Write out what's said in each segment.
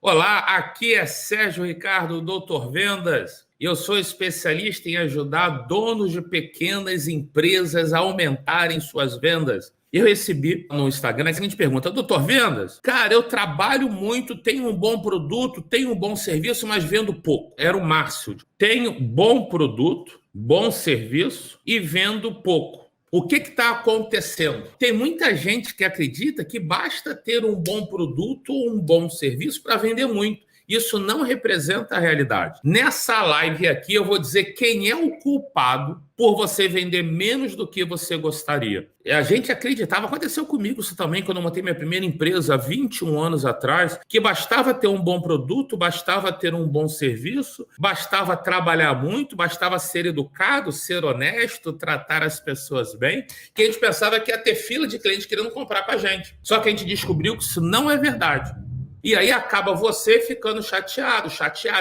Olá, aqui é Sérgio Ricardo, Doutor Vendas. Eu sou especialista em ajudar donos de pequenas empresas a aumentarem suas vendas. Eu recebi no Instagram a seguinte pergunta: Doutor Vendas, cara, eu trabalho muito, tenho um bom produto, tenho um bom serviço, mas vendo pouco. Era o Márcio. Tenho bom produto, bom serviço e vendo pouco. O que está acontecendo? Tem muita gente que acredita que basta ter um bom produto ou um bom serviço para vender muito. Isso não representa a realidade. Nessa live aqui eu vou dizer quem é o culpado por você vender menos do que você gostaria. A gente acreditava, aconteceu comigo isso também, quando eu montei minha primeira empresa há 21 anos atrás, que bastava ter um bom produto, bastava ter um bom serviço, bastava trabalhar muito, bastava ser educado, ser honesto, tratar as pessoas bem, que a gente pensava que ia ter fila de clientes querendo comprar com a gente. Só que a gente descobriu que isso não é verdade. E aí acaba você ficando chateada.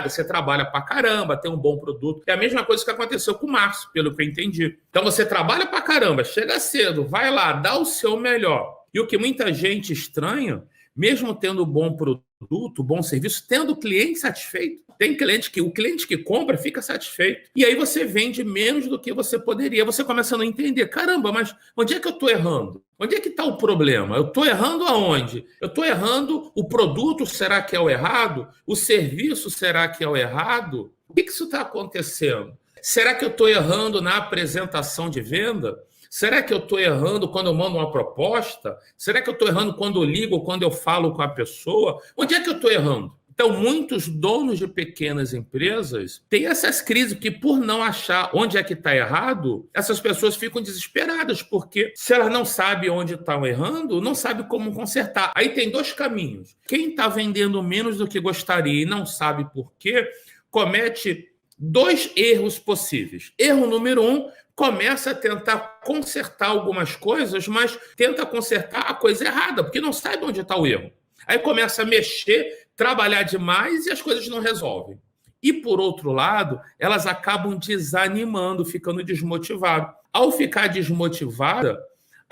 Você trabalha pra caramba, tem um bom produto. É a mesma coisa que aconteceu com o Márcio, pelo que eu entendi. Então você trabalha pra caramba, chega cedo, vai lá, dá o seu melhor. E o que muita gente estranha, mesmo tendo bom produto, bom serviço, tendo cliente satisfeito. Tem cliente que o cliente que compra fica satisfeito. E aí você vende menos do que você poderia. Você começa a não entender. Caramba, mas onde é que eu estou errando? Onde é que está o problema? Eu estou errando aonde? Eu estou errando o produto, será que é o errado? O serviço, será que é o errado? O que isso está acontecendo? Será que eu estou errando na apresentação de venda? Será que eu estou errando quando eu mando uma proposta? Será que eu estou errando quando eu ligo ou quando eu falo com a pessoa? Onde é que eu estou errando? Então, muitos donos de pequenas empresas têm essas crises que, por não achar onde é que está errado, essas pessoas ficam desesperadas, porque se elas não sabem onde estão errando, não sabem como consertar. Aí tem dois caminhos. Quem está vendendo menos do que gostaria e não sabe por quê, comete dois erros possíveis. Erro número 1, começa a tentar consertar algumas coisas, mas tenta consertar a coisa errada, porque não sabe onde está o erro. Aí começa a mexer, trabalhar demais e as coisas não resolvem. E, por outro lado, elas acabam desanimando, ficando desmotivadas. Ao ficar desmotivada,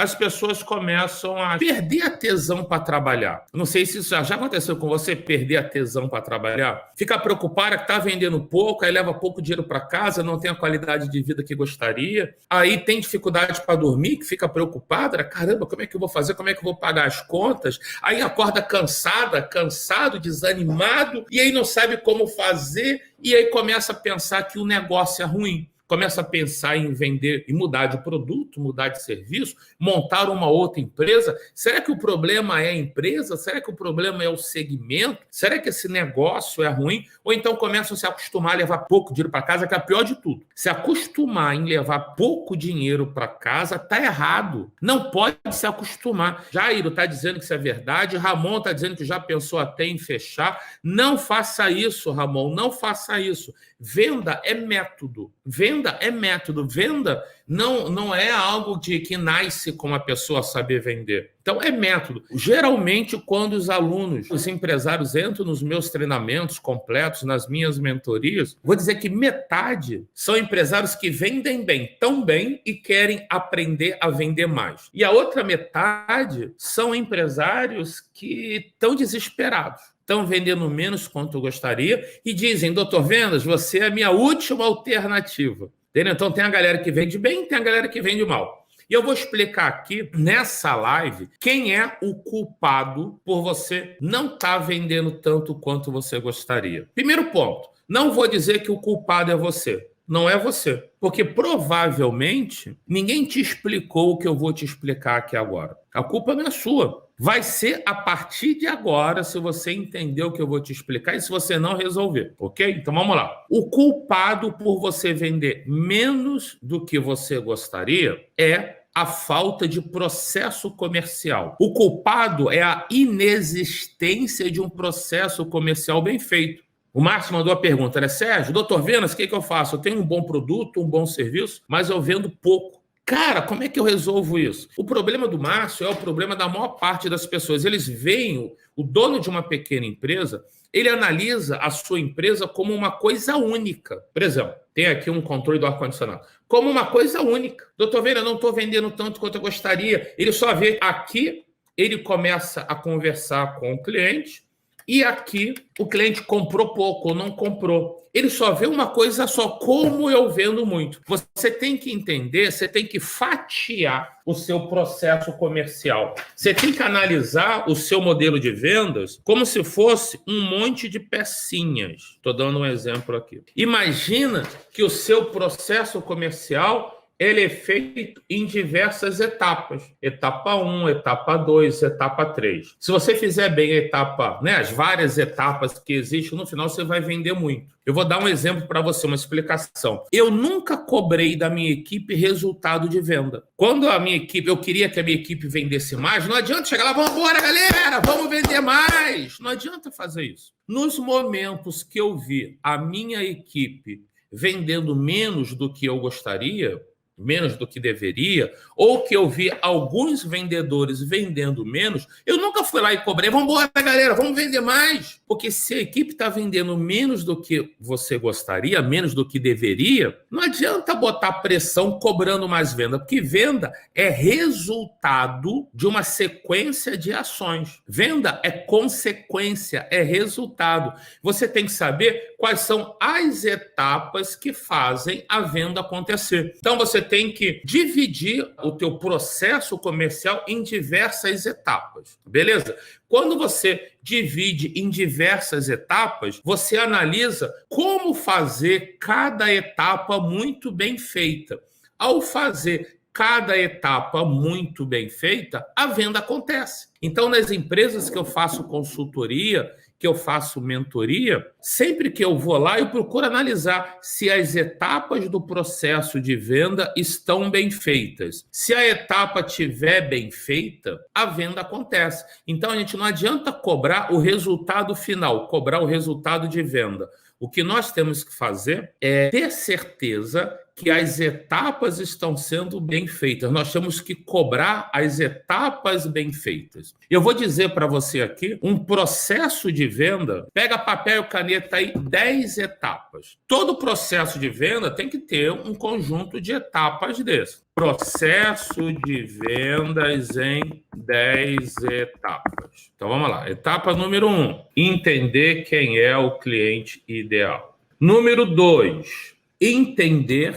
as pessoas começam a perder a tesão para trabalhar. Não sei se isso já aconteceu com você, perder a tesão para trabalhar. Fica preocupada que está vendendo pouco, aí leva pouco dinheiro para casa, não tem a qualidade de vida que gostaria. Aí tem dificuldade para dormir, que fica preocupada. Caramba, como é que eu vou fazer? Como é que eu vou pagar as contas? Aí acorda cansado, desanimado, e aí não sabe como fazer, e aí começa a pensar que o negócio é ruim. Começa a pensar em vender e mudar de produto, mudar de serviço, montar uma outra empresa. Será que o problema é a empresa? Será que o problema é o segmento? Será que esse negócio é ruim? Ou então começam a se acostumar a levar pouco dinheiro para casa, que é a pior de tudo. Se acostumar em levar pouco dinheiro para casa, está errado. Não pode se acostumar. Jairo está dizendo que isso é verdade. Ramon está dizendo que já pensou até em fechar. Não faça isso, Ramon. Não faça isso. Venda é método. Venda é método. Venda não é algo de que nasce com a pessoa saber vender. Então, é método. Geralmente, quando os alunos, os empresários entram nos meus treinamentos completos, nas minhas mentorias, vou dizer que metade são empresários que vendem bem, tão bem e querem aprender a vender mais. E a outra metade são empresários que estão desesperados. Estão vendendo menos quanto eu gostaria e dizem: Doutor Vendas, você é a minha última alternativa. Entendeu? Então tem a galera que vende bem, tem a galera que vende mal. E eu vou explicar aqui, nessa live, quem é o culpado por você não estar vendendo tanto quanto você gostaria. Primeiro ponto, não vou dizer que o culpado é você. Não é você. Porque provavelmente ninguém te explicou o que eu vou te explicar aqui agora. A culpa não é sua. Vai ser a partir de agora, se você entender o que eu vou te explicar e se você não resolver, ok? Então vamos lá. O culpado por você vender menos do que você gostaria é a falta de processo comercial. O culpado é a inexistência de um processo comercial bem feito. O Márcio mandou a pergunta, né? Sérgio, doutor Vendas, o que eu faço? Eu tenho um bom produto, um bom serviço, mas eu vendo pouco. Cara, como é que eu resolvo isso? O problema do Márcio é o problema da maior parte das pessoas. Eles veem o dono de uma pequena empresa, ele analisa a sua empresa como uma coisa única. Por exemplo, tem aqui um controle do ar-condicionado. Como uma coisa única. Doutor Vendas, eu não estou vendendo tanto quanto eu gostaria. Ele só vê aqui, ele começa a conversar com o cliente, E aqui o cliente comprou pouco ou não comprou. Ele só vê uma coisa só, como eu vendo muito. Você tem que entender, você tem que fatiar o seu processo comercial. Você tem que analisar o seu modelo de vendas como se fosse um monte de pecinhas. Estou dando um exemplo aqui. Imagina que o seu processo comercial ele é feito em diversas etapas. Etapa 1, etapa 2, etapa 3. Se você fizer bem a etapa, as várias etapas que existem, no final você vai vender muito. Eu vou dar um exemplo para você, uma explicação. Eu nunca cobrei da minha equipe resultado de venda. Quando eu queria que a minha equipe vendesse mais, não adianta chegar lá, vamos embora, galera, vamos vender mais. Não adianta fazer isso. Nos momentos que eu vi a minha equipe vendendo menos do que eu gostaria, menos do que deveria, ou que eu vi alguns vendedores vendendo menos, eu nunca fui lá e cobrei, vamos embora, galera, vamos vender mais. Porque se a equipe está vendendo menos do que você gostaria, menos do que deveria, não adianta botar pressão cobrando mais venda, porque venda é resultado de uma sequência de ações. Venda é consequência, é resultado. Você tem que saber quais são as etapas que fazem a venda acontecer. Então, você tem que dividir o teu processo comercial em diversas etapas, beleza? Quando você divide em diversas etapas, você analisa como fazer cada etapa muito bem feita. Ao fazer cada etapa muito bem feita, a venda acontece. Então, nas empresas que eu faço consultoria, que eu faço mentoria, sempre que eu vou lá, eu procuro analisar se as etapas do processo de venda estão bem feitas. Se a etapa estiver bem feita, a venda acontece. Então, a gente não adianta cobrar o resultado final, cobrar o resultado de venda. O que nós temos que fazer é ter certeza que as etapas estão sendo bem feitas. Nós temos que cobrar as etapas bem feitas. Eu vou dizer para você aqui um processo de venda. Pega papel e caneta aí, 10 etapas. Todo processo de venda tem que ter um conjunto de etapas desse. Processo de vendas em 10 etapas. Então vamos lá. Etapa número 1, entender quem é o cliente ideal. Número 2, entender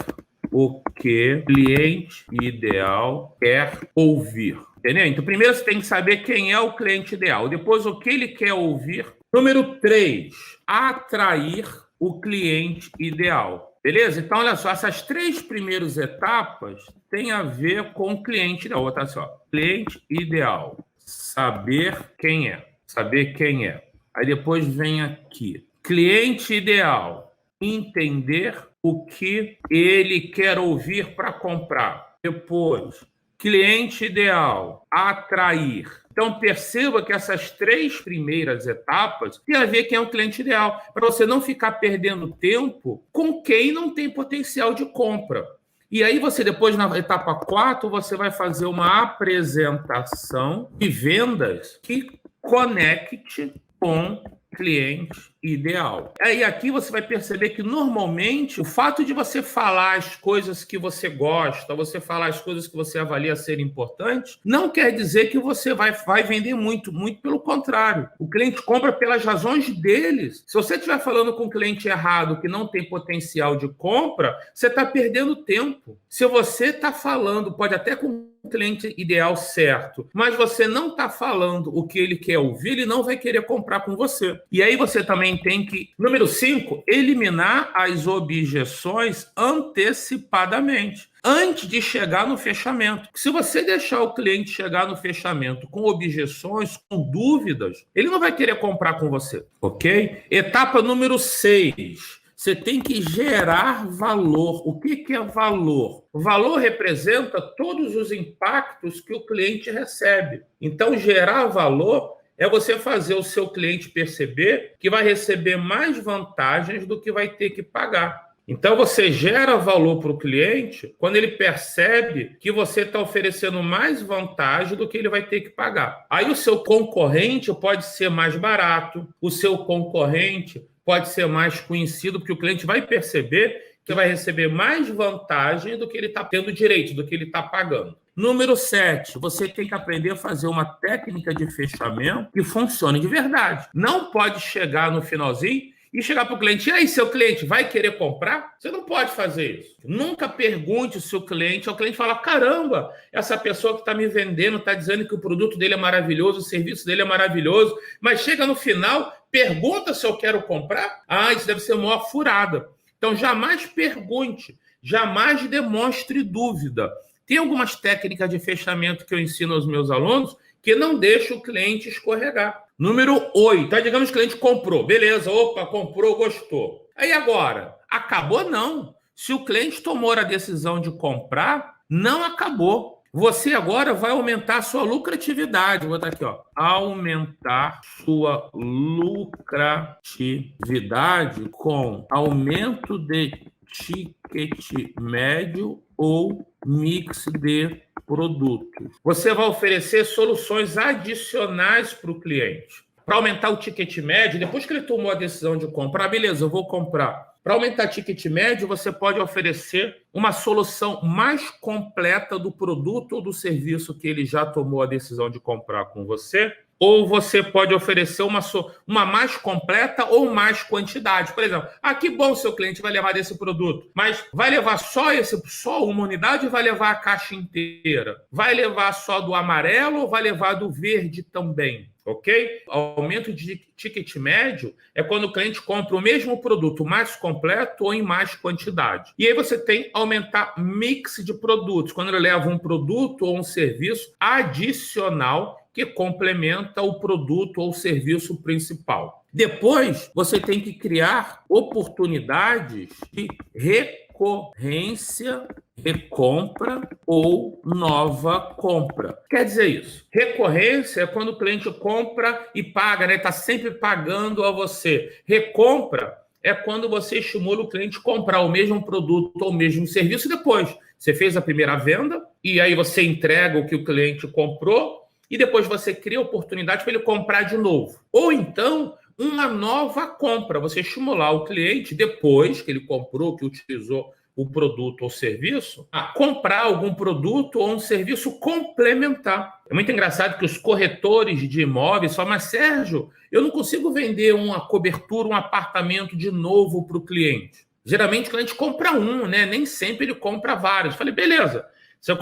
o que o cliente ideal quer ouvir. Entendeu? Então, primeiro você tem que saber quem é o cliente ideal, depois o que ele quer ouvir. Número 3, atrair o cliente ideal. Beleza? Então, olha só, essas 3 primeiras etapas têm a ver com o cliente ideal. Vou botar assim, ó, cliente ideal. Saber quem é. Saber quem é. Aí depois vem aqui. Cliente ideal. Entender o que ele quer ouvir para comprar. Depois, cliente ideal, atrair. Então, perceba que essas 3 primeiras etapas têm a ver quem é o cliente ideal, para você não ficar perdendo tempo com quem não tem potencial de compra. E aí você, depois, na etapa 4, você vai fazer uma apresentação de vendas que conecte com cliente ideal. Aí aqui você vai perceber que normalmente o fato de você falar as coisas que você gosta, você falar as coisas que você avalia ser importantes, não quer dizer que você vai vender muito, muito pelo contrário. O cliente compra pelas razões deles. Se você estiver falando com um cliente errado que não tem potencial de compra, você está perdendo tempo. Se você está falando, pode até com o cliente ideal certo, mas você não está falando o que ele quer ouvir, ele não vai querer comprar com você. E aí você também tem que, número 5, eliminar as objeções antecipadamente, antes de chegar no fechamento. Se você deixar o cliente chegar no fechamento com objeções, com dúvidas, ele não vai querer comprar com você, ok? Etapa número 6. Você tem que gerar valor. O que é valor? O valor representa todos os impactos que o cliente recebe. Então, gerar valor é você fazer o seu cliente perceber que vai receber mais vantagens do que vai ter que pagar. Então, você gera valor para o cliente quando ele percebe que você está oferecendo mais vantagem do que ele vai ter que pagar. Aí o seu concorrente pode ser mais barato, o seu concorrente pode ser mais conhecido, porque o cliente vai perceber que vai receber mais vantagem do que ele está tendo direito, do que ele está pagando. Número 7, você tem que aprender a fazer uma técnica de fechamento que funcione de verdade. Não pode chegar no finalzinho e chegar para o cliente, e aí, seu cliente vai querer comprar? Você não pode fazer isso. Nunca pergunte se o cliente fala, caramba, essa pessoa que está me vendendo está dizendo que o produto dele é maravilhoso, o serviço dele é maravilhoso, mas chega no final, pergunta se eu quero comprar? Ah, isso deve ser uma furada. Então, jamais pergunte, jamais demonstre dúvida. Tem algumas técnicas de fechamento que eu ensino aos meus alunos que não deixam o cliente escorregar. Número 8. Então, digamos que o cliente comprou. Beleza, opa, comprou, gostou. Aí agora, acabou não. Se o cliente tomou a decisão de comprar, não acabou. Você agora vai aumentar a sua lucratividade. Vou botar aqui, ó. Aumentar sua lucratividade com aumento de ticket médio ou mix de produtos. Você vai oferecer soluções adicionais para o cliente. Para aumentar o ticket médio, depois que ele tomou a decisão de comprar, beleza, eu vou comprar. Para aumentar o ticket médio, você pode oferecer uma solução mais completa do produto ou do serviço que ele já tomou a decisão de comprar com você, ou você pode oferecer uma mais completa ou mais quantidade. Por exemplo, que bom, seu cliente vai levar desse produto, mas vai levar só uma unidade ou vai levar a caixa inteira? Vai levar só do amarelo ou vai levar do verde também? Ok? Aumento de ticket médio é quando o cliente compra o mesmo produto mais completo ou em mais quantidade. E aí você tem aumentar mix de produtos, quando ele leva um produto ou um serviço adicional que complementa o produto ou serviço principal. Depois, você tem que criar oportunidades de recorrência, recompra ou nova compra. Quer dizer isso? Recorrência é quando o cliente compra e paga, né? Está sempre pagando a você. Recompra é quando você estimula o cliente a comprar o mesmo produto ou o mesmo serviço depois. Você fez a primeira venda e aí você entrega o que o cliente comprou e depois você cria oportunidade para ele comprar de novo. Ou então, uma nova compra. Você estimular o cliente, depois que ele comprou, que utilizou o produto ou serviço, a comprar algum produto ou um serviço complementar. É muito engraçado que os corretores de imóveis falam, mas Sérgio, eu não consigo vender uma cobertura, um apartamento de novo para o cliente. Geralmente o cliente compra um, né? Nem sempre ele compra vários. Eu falei, beleza. Você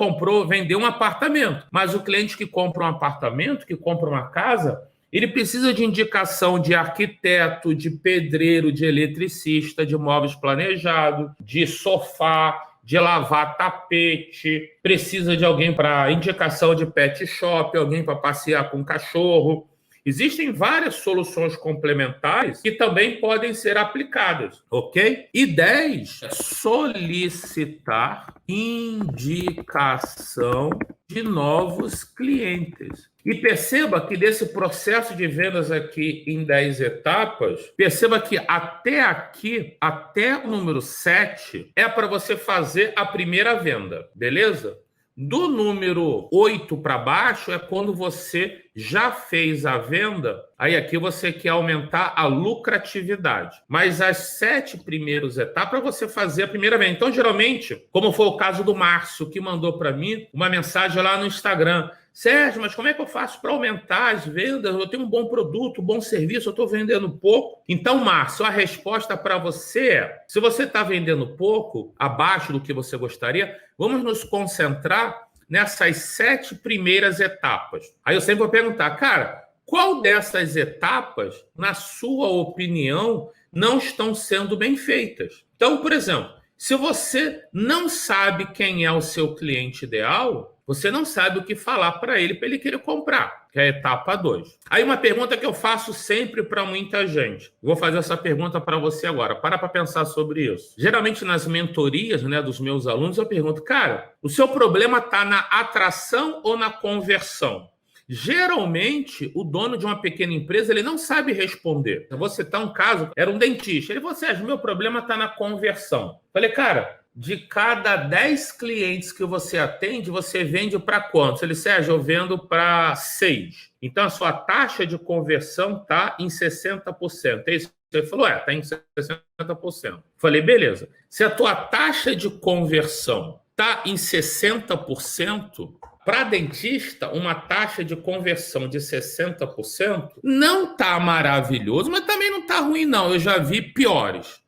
vendeu um apartamento, mas o cliente que compra um apartamento, que compra uma casa, ele precisa de indicação de arquiteto, de pedreiro, de eletricista, de móveis planejados, de sofá, de lavar tapete, precisa de alguém para indicação de pet shop, alguém para passear com o cachorro. Existem várias soluções complementares que também podem ser aplicadas, ok? E 10, solicitar indicação de novos clientes. E perceba que desse processo de vendas aqui em 10 etapas, perceba que até aqui, até o número 7, é para você fazer a primeira venda, beleza? Do número 8 para baixo é quando você já fez a venda, aí aqui você quer aumentar a lucratividade. Mas as 7 primeiras etapas para você fazer a primeira venda. Então, geralmente, como foi o caso do Márcio, que mandou para mim uma mensagem lá no Instagram, Sérgio, mas como é que eu faço para aumentar as vendas? Eu tenho um bom produto, um bom serviço, eu estou vendendo pouco. Então, Márcio, a resposta para você é, se você está vendendo pouco, abaixo do que você gostaria, vamos nos concentrar nessas 7 primeiras etapas. Aí eu sempre vou perguntar, cara, qual dessas etapas, na sua opinião, não estão sendo bem feitas? Então, por exemplo, se você não sabe quem é o seu cliente ideal, você não sabe o que falar para ele querer comprar, que é a etapa 2. Aí uma pergunta que eu faço sempre para muita gente. Vou fazer essa pergunta para você agora. Para pensar sobre isso. Geralmente nas mentorias, né, dos meus alunos, eu pergunto, cara, o seu problema está na atração ou na conversão? Geralmente, o dono de uma pequena empresa, ele não sabe responder. Eu vou citar um caso, era um dentista. Ele falou, Sérgio, meu problema está na conversão. Falei, cara, de cada 10 clientes que você atende, você vende para quantos? Ele, Sérgio, eu vendo para 6. Então, a sua taxa de conversão está em 60%. É isso? Ele falou, está em 60%. Falei, beleza. Se a tua taxa de conversão está em 60%, para dentista, uma taxa de conversão de 60% não está maravilhoso, mas também não está ruim, não. Eu já vi piores.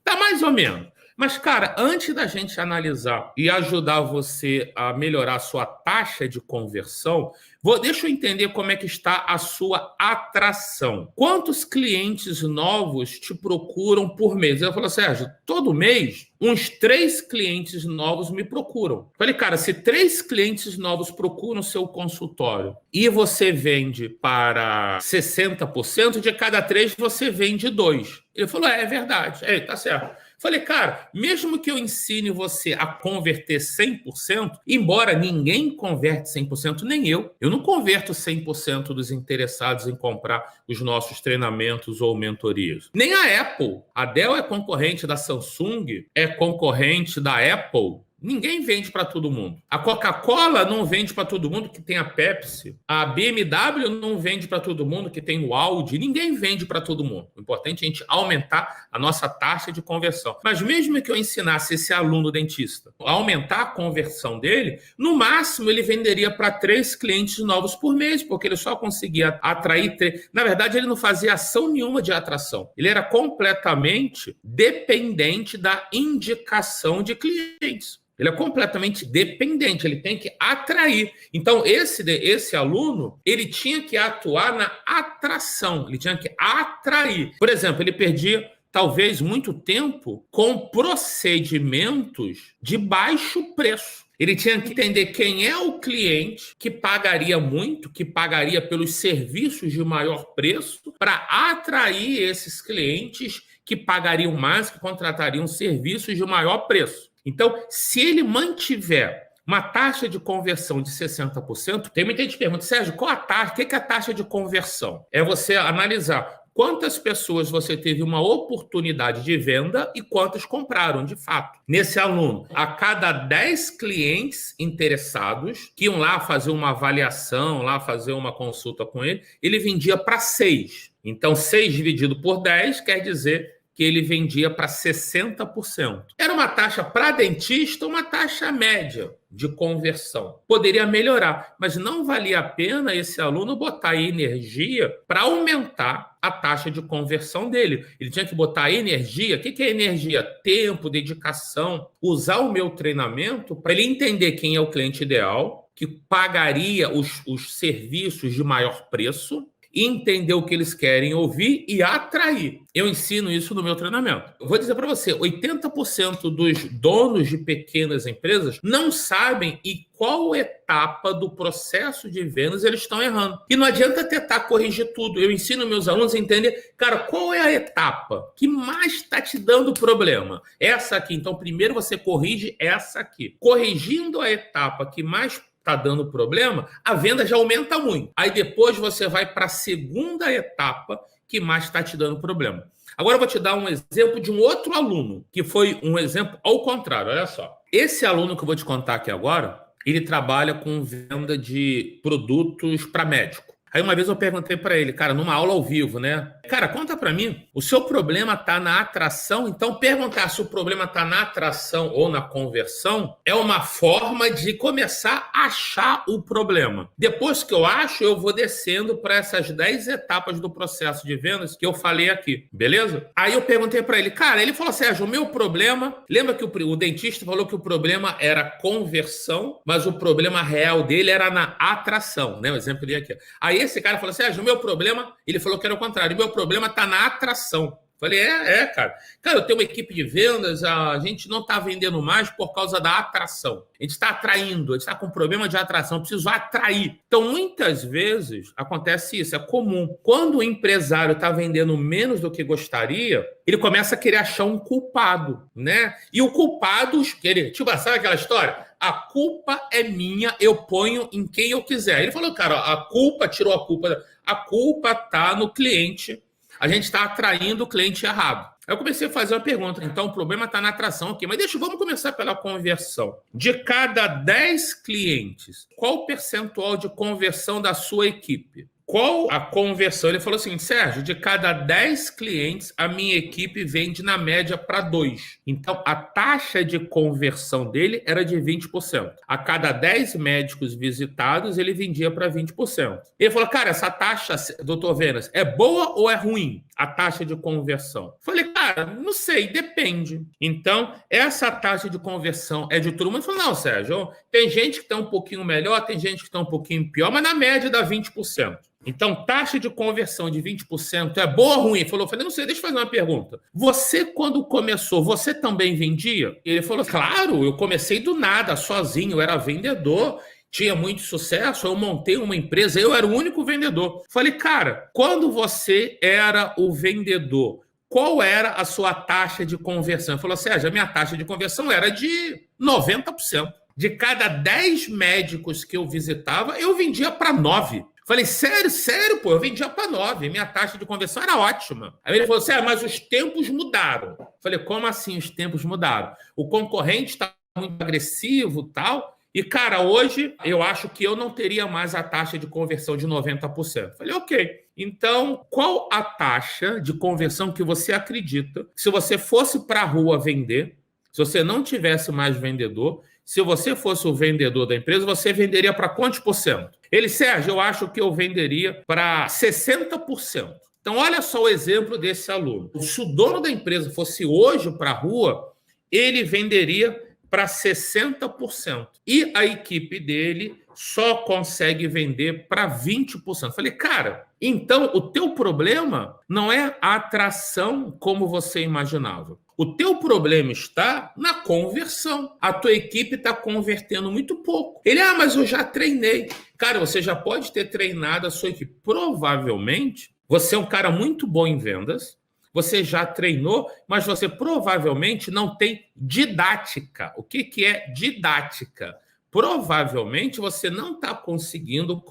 Tá mais ou menos. Mas, cara, antes da gente analisar e ajudar você a melhorar a sua taxa de conversão, deixa eu entender como é que está a sua atração. Quantos clientes novos te procuram por mês? Eu falo, Sérgio, todo mês, uns 3 clientes novos me procuram. Falei, cara, se 3 clientes novos procuram o seu consultório e você vende para 60%, de cada 3 você vende 2. Ele falou, é verdade. Tá certo. Falei, cara, mesmo que eu ensine você a converter 100%, embora ninguém converte 100%, nem eu não converto 100% dos interessados em comprar os nossos treinamentos ou mentorias. Nem a Apple. A Dell é concorrente da Samsung, é concorrente da Apple. Ninguém vende para todo mundo. A Coca-Cola não vende para todo mundo que tem a Pepsi. A BMW não vende para todo mundo que tem o Audi. Ninguém vende para todo mundo. O importante é a gente aumentar a nossa taxa de conversão. Mas mesmo que eu ensinasse esse aluno dentista a aumentar a conversão dele, no máximo ele venderia para 3 clientes novos por mês, porque ele só conseguia atrair 3. Na verdade, ele não fazia ação nenhuma de atração. Ele era completamente dependente da indicação de clientes. Ele é completamente dependente, ele tem que atrair. Então, esse aluno, ele tinha que atuar na atração, ele tinha que atrair. Por exemplo, ele perdia, talvez, muito tempo com procedimentos de baixo preço. Ele tinha que entender quem é o cliente que pagaria muito, que pagaria pelos serviços de maior preço, para atrair esses clientes que pagariam mais, que contratariam serviços de maior preço. Então, se ele mantiver uma taxa de conversão de 60%, tem muita gente que pergunta, Sérgio, qual a taxa? O que é a taxa de conversão? É você analisar quantas pessoas você teve uma oportunidade de venda e quantas compraram, de fato. Nesse aluno, a cada 10 clientes interessados que iam lá fazer uma avaliação, lá fazer uma consulta com ele, ele vendia para 6. Então, 6 dividido por 10 quer dizer que ele vendia para 60%. Era uma taxa para dentista, uma taxa média de conversão. Poderia melhorar, mas não valia a pena esse aluno botar energia para aumentar a taxa de conversão dele. Ele tinha que botar energia. O que é energia? Tempo, dedicação. Usar o meu treinamento para ele entender quem é o cliente ideal, que pagaria os serviços de maior preço, entender o que eles querem ouvir e atrair. Eu ensino isso no meu treinamento. Eu vou dizer para você, 80% dos donos de pequenas empresas não sabem em qual etapa do processo de vendas eles estão errando. E não adianta tentar corrigir tudo. Eu ensino meus alunos a entender, cara, qual é a etapa que mais está te dando problema? Essa aqui. Então, primeiro você corrige essa aqui. Corrigindo a etapa que mais está dando problema, a venda já aumenta muito. Aí depois você vai para a segunda etapa que mais está te dando problema. Agora eu vou te dar um exemplo de um outro aluno, que foi um exemplo ao contrário. Olha só. Esse aluno que eu vou te contar aqui agora, ele trabalha com venda de produtos para médico. Aí uma vez eu perguntei para ele, cara, numa aula ao vivo, né? Cara, conta para mim, o seu problema está na atração? Então perguntar se o problema está na atração ou na conversão é uma forma de começar a achar o problema. Depois que eu acho, eu vou descendo para essas 10 etapas do processo de vendas que eu falei aqui, beleza? Aí eu perguntei para ele, cara, ele falou, Sérgio, o meu problema... Lembra que o dentista falou que o problema era conversão, mas o problema real dele era na atração, né? O exemplo dele aqui. Aí esse cara falou assim, o meu problema, ele falou que era o contrário, o meu problema está na atração. Falei, cara. Cara, eu tenho uma equipe de vendas, a gente não está vendendo mais por causa da atração. A gente está atraindo, a gente está com problema de atração, eu preciso atrair. Então, muitas vezes, acontece isso, é comum. Quando o empresário está vendendo menos do que gostaria, ele começa a querer achar um culpado, né? E o culpado, sabe aquela história? A culpa é minha, eu ponho em quem eu quiser. Ele falou, cara, tirou a culpa está no cliente. A gente está atraindo o cliente errado. Aí eu comecei a fazer uma pergunta. Então, o problema está na atração aqui. Mas vamos começar pela conversão. De cada 10 clientes, qual o percentual de conversão da sua equipe? Qual a conversão? Ele falou assim, Sérgio, de cada 10 clientes, a minha equipe vende na média para 2. Então, a taxa de conversão dele era de 20%. A cada 10 médicos visitados, ele vendia para 20%. Ele falou, cara, essa taxa, doutor Venas, é boa ou é ruim? A taxa de conversão. Falei, cara, não sei, depende. Então, essa taxa de conversão é de todo mundo? Ele falou, não, Sérgio, tem gente que está um pouquinho melhor, tem gente que está um pouquinho pior, mas na média dá 20%. Então, taxa de conversão de 20% é boa ou ruim? Ele falou, falei, não sei, deixa eu fazer uma pergunta. Você, quando começou, você também vendia? Ele falou, claro, eu comecei do nada, sozinho, eu era vendedor, tinha muito sucesso, eu montei uma empresa, eu era o único vendedor. Falei, cara, quando você era o vendedor, qual era a sua taxa de conversão? Ele falou, Sérgio, a minha taxa de conversão era de 90%. De cada 10 médicos que eu visitava, eu vendia para 9. Falei, sério, pô, eu vendia para 9. Minha taxa de conversão era ótima. Aí ele falou, Sérgio, mas os tempos mudaram. Falei, como assim os tempos mudaram? O concorrente está muito agressivo e tal. E, cara, hoje eu acho que eu não teria mais a taxa de conversão de 90%. Falei, ok. Então, qual a taxa de conversão que você acredita se você fosse para a rua vender, se você não tivesse mais vendedor, se você fosse o vendedor da empresa, você venderia para quantos por cento? Ele, Sérgio, eu acho que eu venderia para 60%. Então, olha só o exemplo desse aluno. Se o dono da empresa fosse hoje para a rua, ele venderia para 60%. E a equipe dele só consegue vender para 20%. Falei, cara, então o teu problema não é a atração como você imaginava. O teu problema está na conversão. A tua equipe está convertendo muito pouco. Ele, mas eu já treinei. Cara, você já pode ter treinado a sua equipe. Provavelmente, você é um cara muito bom em vendas, você já treinou, mas você provavelmente não tem didática. O que é didática? Provavelmente você não está conseguindo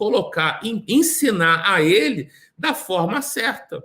ensinar a ele da forma certa.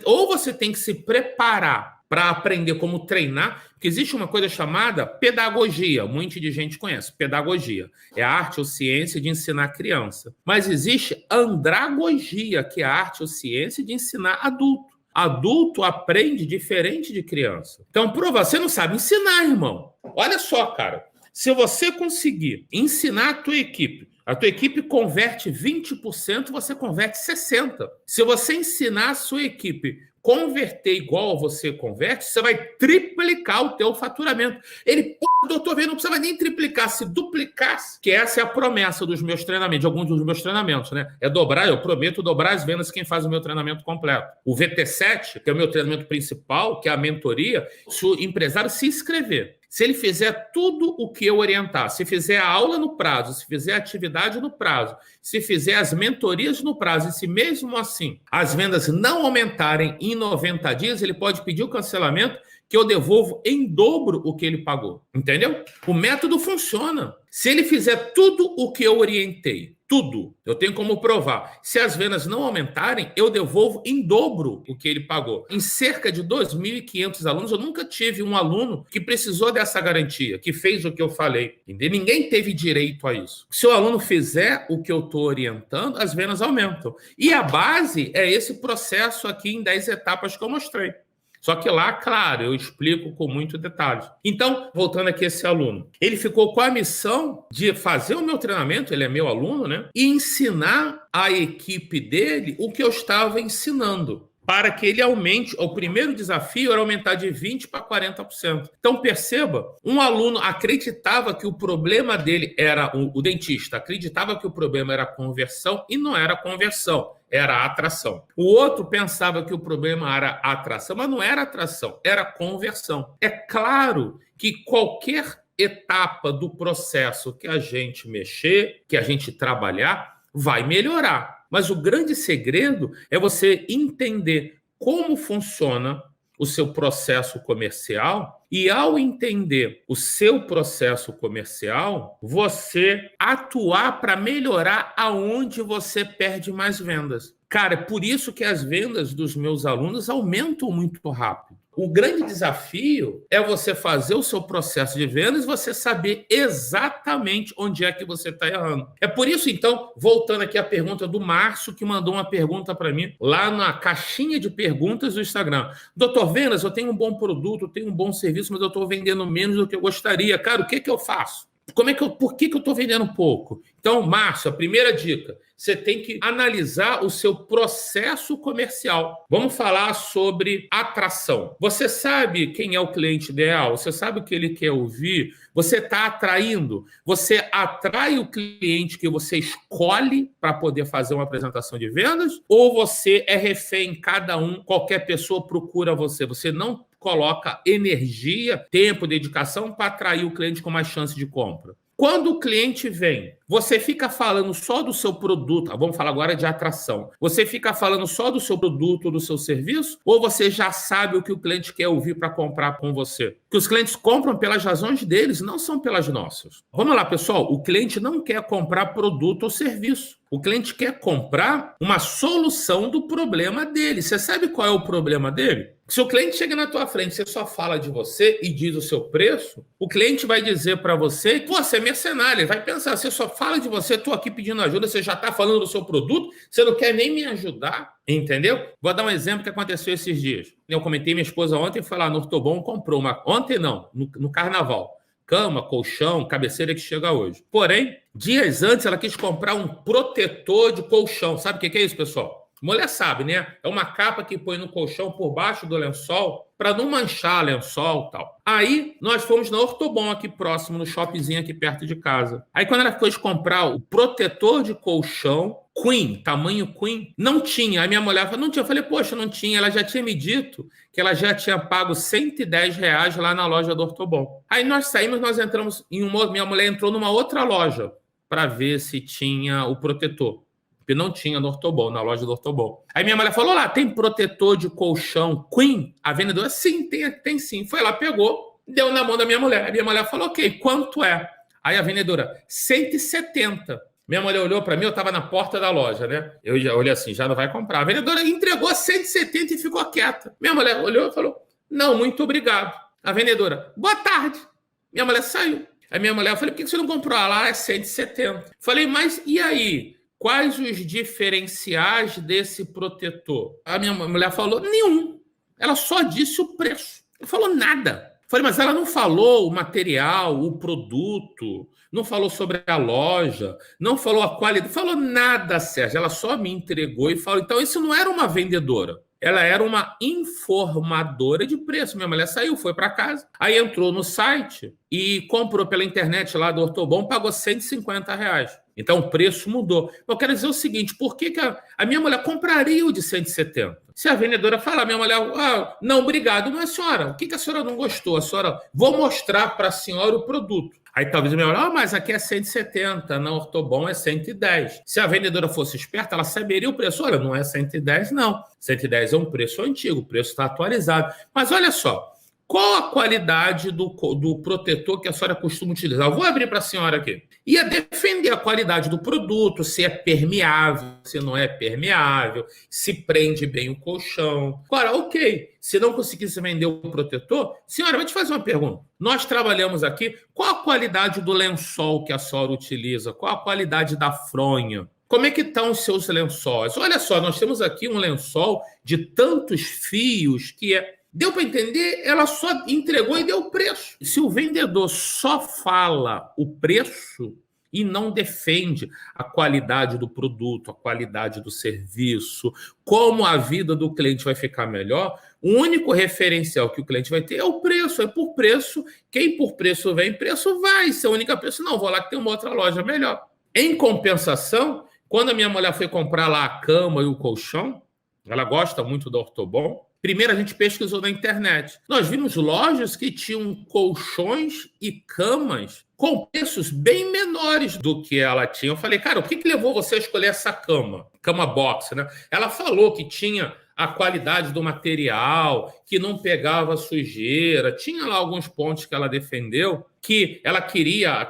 Ou você tem que se preparar para aprender como treinar, porque existe uma coisa chamada pedagogia. Muita de gente conhece. Pedagogia é a arte ou ciência de ensinar a criança. Mas existe andragogia, que é a arte ou ciência de ensinar adulto. Adulto aprende diferente de criança. Então, você não sabe ensinar, irmão. Olha só, cara. Se você conseguir ensinar a tua equipe converte 20%, você converte 60%. Se você ensinar a sua equipe converter igual você converte, você vai triplicar o teu faturamento. Ele, doutor, não precisa nem triplicar, se duplicasse, que essa é a promessa dos meus treinamentos, de alguns dos meus treinamentos, né? É dobrar, eu prometo dobrar as vendas quem faz o meu treinamento completo. O VT7, que é o meu treinamento principal, que é a mentoria, se o empresário se inscrever, se ele fizer tudo o que eu orientar, se fizer a aula no prazo, se fizer a atividade no prazo, se fizer as mentorias no prazo, e se mesmo assim as vendas não aumentarem em 90 dias, ele pode pedir o cancelamento que eu devolvo em dobro o que ele pagou. Entendeu? O método funciona. Se ele fizer tudo o que eu orientei, tudo, eu tenho como provar. Se as vendas não aumentarem, eu devolvo em dobro o que ele pagou. Em cerca de 2.500 alunos, eu nunca tive um aluno que precisou dessa garantia, que fez o que eu falei. Entendeu? Ninguém teve direito a isso. Se o aluno fizer o que eu estou orientando, as vendas aumentam. E a base é esse processo aqui em 10 etapas que eu mostrei. Só que lá, claro, eu explico com muito detalhe. Então, voltando aqui a esse aluno, ele ficou com a missão de fazer o meu treinamento, ele é meu aluno, né? E ensinar a equipe dele o que eu estava ensinando, para que ele aumente. O primeiro desafio era aumentar de 20% para 40%. Então, perceba, um aluno acreditava que o problema dele era, o dentista acreditava que o problema era a conversão e não era a conversão. Era a atração. O outro pensava que o problema era a atração, mas não era atração, era conversão. É claro que qualquer etapa do processo que a gente mexer, que a gente trabalhar, vai melhorar. Mas o grande segredo é você entender como funciona o seu processo comercial e, ao entender o seu processo comercial, você atuar para melhorar aonde você perde mais vendas. Cara, é por isso que as vendas dos meus alunos aumentam muito rápido. O grande desafio é você fazer o seu processo de vendas e você saber exatamente onde é que você está errando. É por isso, então, voltando aqui à pergunta do Márcio, que mandou uma pergunta para mim lá na caixinha de perguntas do Instagram. Doutor Vendas, eu tenho um bom produto, tenho um bom serviço, mas eu estou vendendo menos do que eu gostaria. Cara, o que eu faço? Por que eu estou vendendo pouco? Então, Márcio, a primeira dica, você tem que analisar o seu processo comercial. Vamos falar sobre atração. Você sabe quem é o cliente ideal? Você sabe o que ele quer ouvir? Você está atraindo? Você atrai o cliente que você escolhe para poder fazer uma apresentação de vendas? Ou você é refém, cada um, qualquer pessoa procura você? Você não coloca energia, tempo, dedicação para atrair o cliente com mais chance de compra. Quando o cliente vem, você fica falando só do seu produto, vamos falar agora de atração, você fica falando só do seu produto, do seu serviço, ou você já sabe o que o cliente quer ouvir para comprar com você? Porque os clientes compram pelas razões deles, não são pelas nossas. Vamos lá, pessoal, o cliente não quer comprar produto ou serviço. O cliente quer comprar uma solução do problema dele. Você sabe qual é o problema dele? Se o cliente chega na tua frente, você só fala de você e diz o seu preço, o cliente vai dizer para você que você é mercenário. Ele vai pensar, você só fala de você, estou aqui pedindo ajuda, você já está falando do seu produto, você não quer nem me ajudar, entendeu? Vou dar um exemplo que aconteceu esses dias. Eu comentei, minha esposa ontem foi lá no Ortobon, comprou uma... Ontem não, no carnaval. Cama, colchão, cabeceira que chega hoje. Porém, dias antes ela quis comprar um protetor de colchão. Sabe o que é isso, pessoal? Mulher sabe, né? É uma capa que põe no colchão por baixo do lençol para não manchar lençol e tal. Aí nós fomos na Ortobon aqui próximo, no shoppingzinho aqui perto de casa. Aí quando ela foi comprar o protetor de colchão Queen, tamanho Queen, não tinha. Aí minha mulher falou, não tinha. Eu falei, poxa, não tinha. Ela já tinha me dito que ela já tinha pago R$110 lá na loja do Ortobon. Aí nós saímos, nós entramos em minha mulher entrou numa outra loja para ver se tinha o protetor. Porque não tinha no Ortobon, na loja do Ortobon. Aí minha mulher falou, lá, tem protetor de colchão Queen? A vendedora, sim, tem sim. Foi lá, pegou, deu na mão da minha mulher. A minha mulher falou, ok, quanto é? Aí a vendedora, 170. Minha mulher olhou para mim, eu estava na porta da loja, né? Eu já olhei assim, já não vai comprar. A vendedora entregou 170 e ficou quieta. Minha mulher olhou e falou, não, muito obrigado. A vendedora, boa tarde. Minha mulher saiu. Aí minha mulher, eu falei, por que você não comprou? Lá é 170. Falei, mas e aí? Quais os diferenciais desse protetor? A minha mulher falou, nenhum. Ela só disse o preço. Não falou nada. Falei, mas ela não falou o material, o produto, não falou sobre a loja, não falou a qualidade, não falou nada, Sérgio. Ela só me entregou e falou, então isso não era uma vendedora. Ela era uma informadora de preço. Minha mulher saiu, foi para casa. Aí entrou no site e comprou pela internet lá do Ortobon, pagou R$150. Então o preço mudou. Eu quero dizer o seguinte, por que a minha mulher compraria o de 170? Se a vendedora falar, minha mulher, não, obrigado, mas senhora, o que a senhora não gostou? A senhora, vou mostrar para a senhora o produto. Aí talvez a minha mulher, mas aqui é 170, na Ortobon é 110. Se a vendedora fosse esperta, ela saberia o preço. Olha, não é 110, não. 110 é um preço antigo, o preço está atualizado. Mas olha só, qual a qualidade do protetor que a senhora costuma utilizar? Eu vou abrir para a senhora aqui. Ia defender a qualidade do produto, se é permeável, se não é permeável, se prende bem o colchão. Agora, ok, se não conseguisse vender o protetor, senhora, vou te fazer uma pergunta. Nós trabalhamos aqui, qual a qualidade do lençol que a senhora utiliza? Qual a qualidade da fronha? Como é que estão os seus lençóis? Olha só, nós temos aqui um lençol de tantos fios que é... Deu para entender? Ela só entregou e deu o preço. Se o vendedor só fala o preço e não defende a qualidade do produto, a qualidade do serviço, como a vida do cliente vai ficar melhor, o único referencial que o cliente vai ter é o preço. É por preço. Quem por preço vem, preço vai. Se é a única preço, não, vou lá que tem uma outra loja melhor. Em compensação, quando a minha mulher foi comprar lá a cama e o colchão, ela gosta muito da Ortobon. Primeiro a gente pesquisou na internet. Nós vimos lojas que tinham colchões e camas com preços bem menores do que ela tinha. Eu falei, cara, o que levou você a escolher essa cama? Cama box, né? Ela falou que tinha a qualidade do material, que não pegava sujeira. Tinha lá alguns pontos que ela defendeu, que ela queria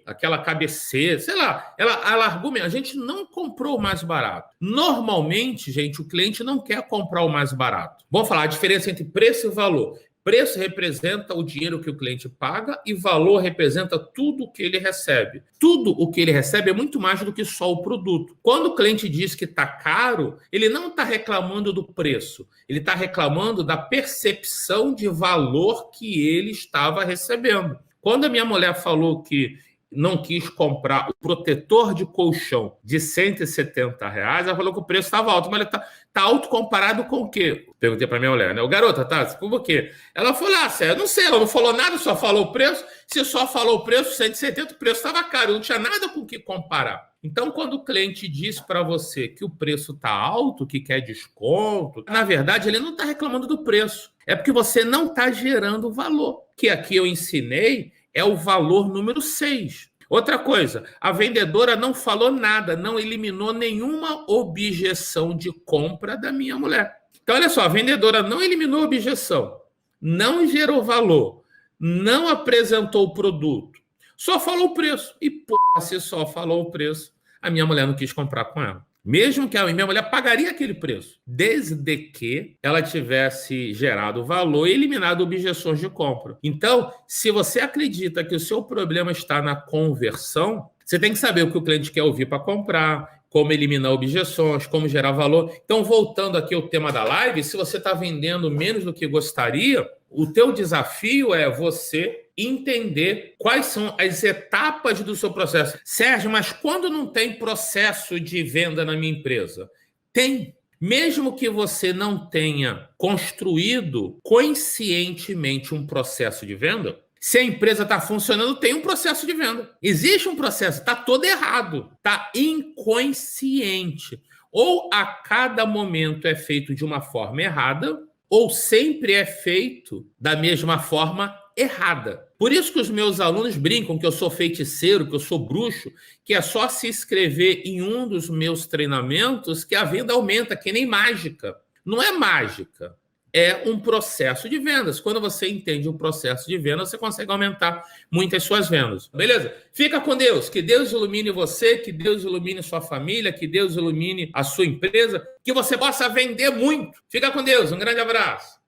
aquela cabeceira, sei lá, ela argumenta. A gente não comprou o mais barato. Normalmente, gente, o cliente não quer comprar o mais barato. Vamos falar a diferença entre preço e valor. Preço representa o dinheiro que o cliente paga e valor representa tudo o que ele recebe. Tudo o que ele recebe é muito mais do que só o produto. Quando o cliente diz que está caro, ele não está reclamando do preço, ele está reclamando da percepção de valor que ele estava recebendo. Quando a minha mulher falou que não quis comprar o protetor de colchão de R$ 170, ela falou que o preço estava alto, mas ele tá alto comparado com o quê? Perguntei para minha mulher, né? O garota, tá? Por quê? Ela falou, sério, não sei, ela não falou nada, só falou o preço. Se só falou o preço, 170, o preço estava caro, não tinha nada com o que comparar. Então, quando o cliente diz para você que o preço está alto, que quer desconto, na verdade, ele não está reclamando do preço. É porque você não está gerando valor. Que aqui eu ensinei é o valor número 6. Outra coisa, a vendedora não falou nada, não eliminou nenhuma objeção de compra da minha mulher. Então, olha só, a vendedora não eliminou a objeção, não gerou valor, não apresentou o produto, só falou o preço. E, se só falou o preço, a minha mulher não quis comprar com ela. Mesmo que a minha mulher pagaria aquele preço, desde que ela tivesse gerado valor e eliminado objeções de compra. Então, se você acredita que o seu problema está na conversão, você tem que saber o que o cliente quer ouvir para comprar, como eliminar objeções, como gerar valor. Então, voltando aqui ao tema da live, se você está vendendo menos do que gostaria, o teu desafio é você entender quais são as etapas do seu processo. Sérgio, mas quando não tem processo de venda na minha empresa? Tem. Mesmo que você não tenha construído conscientemente um processo de venda, se a empresa está funcionando, tem um processo de venda. Existe um processo, está todo errado, está inconsciente. Ou a cada momento é feito de uma forma errada, ou sempre é feito da mesma forma errada. Por isso que os meus alunos brincam que eu sou feiticeiro, que eu sou bruxo, que é só se inscrever em um dos meus treinamentos que a venda aumenta, que nem mágica. Não é mágica, é um processo de vendas. Quando você entende o processo de venda, você consegue aumentar muito as suas vendas. Beleza? Fica com Deus. Que Deus ilumine você, que Deus ilumine sua família, que Deus ilumine a sua empresa, que você possa vender muito. Fica com Deus. Um grande abraço.